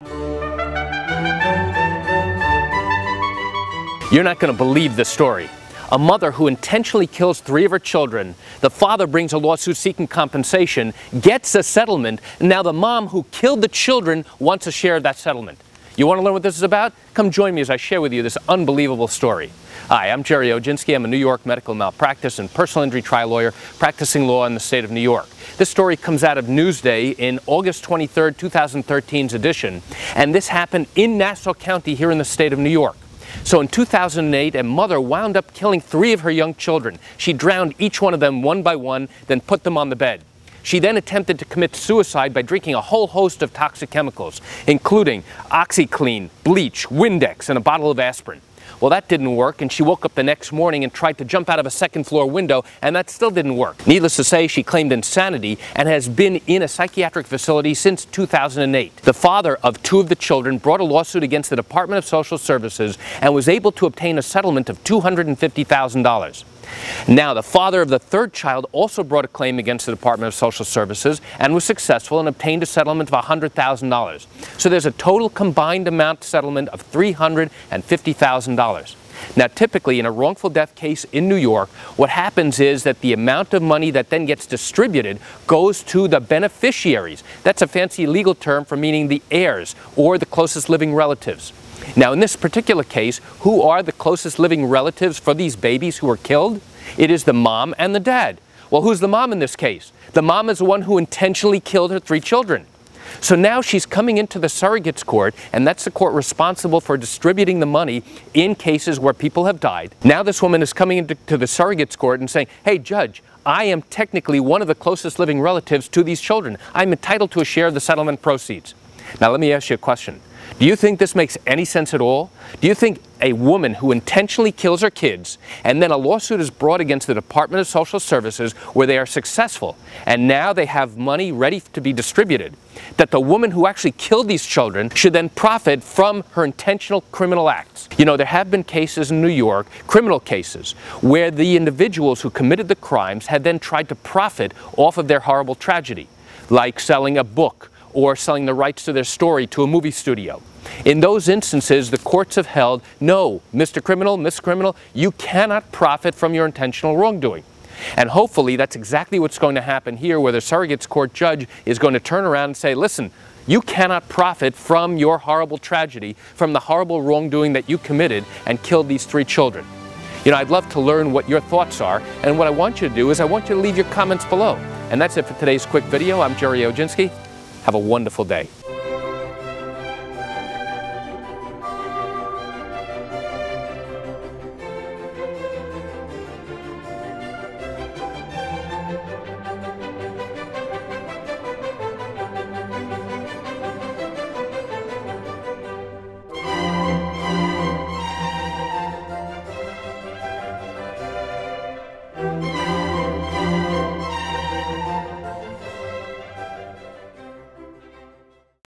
You're not going to believe this story. A mother who intentionally kills 3 of her children, the father brings a lawsuit seeking compensation, gets a settlement, and now the mom who killed the children wants a share of that settlement. You want to learn what this is about? Come join me as I share with you this unbelievable story. Hi, I'm Gerry Oginski. I'm a New York medical malpractice and personal injury trial lawyer practicing law in the state of New York. This story comes out of Newsday in August 23, 2013's edition, and this happened in Nassau County here in the state of New York. So in 2008, a mother wound up killing 3 of her young children. She drowned each one of them one by one, then put them on the bed. She then attempted to commit suicide by drinking a whole host of toxic chemicals, including OxyClean, bleach, Windex, and a bottle of aspirin. Well, that didn't work, and she woke up the next morning and tried to jump out of a second-floor window, and that still didn't work. Needless to say, she claimed insanity and has been in a psychiatric facility since 2008. The father of 2 of the children brought a lawsuit against the Department of Social Services and was able to obtain a settlement of $250,000. Now, the father of the 3rd child also brought a claim against the Department of Social Services and was successful and obtained a settlement of $100,000. So there's a total combined amount settlement of $350,000. Now, typically in a wrongful death case in New York, what happens is that the amount of money that then gets distributed goes to the beneficiaries. That's a fancy legal term for meaning the heirs or the closest living relatives. Now, in this particular case, who are the closest living relatives for these babies who were killed? It is the mom and the dad. Well, who's the mom in this case? The mom is the one who intentionally killed her 3 children. So now she's coming into the surrogates court, and that's the court responsible for distributing the money in cases where people have died. Now this woman is coming into the surrogates court and saying, hey, judge, I am technically one of the closest living relatives to these children. I'm entitled to a share of the settlement proceeds. Now let me ask you a question. Do you think this makes any sense at all? Do you think a woman who intentionally kills her kids and then a lawsuit is brought against the Department of Social Services where they are successful and now they have money ready to be distributed, that the woman who actually killed these children should then profit from her intentional criminal acts? You know, there have been cases in New York, criminal cases, where the individuals who committed the crimes had then tried to profit off of their horrible tragedy, like selling a book or selling the rights to their story to a movie studio. In those instances, the courts have held, no, Mr. Criminal, Miss Criminal, you cannot profit from your intentional wrongdoing. And hopefully that's exactly what's going to happen here, where the surrogates court judge is going to turn around and say, listen, you cannot profit from your horrible tragedy, from the horrible wrongdoing that you committed and killed these 3 children. You know, I'd love to learn what your thoughts are, and what I want you to do is I want you to leave your comments below. And that's it for today's quick video. I'm Gerry Oginski. Have a wonderful day.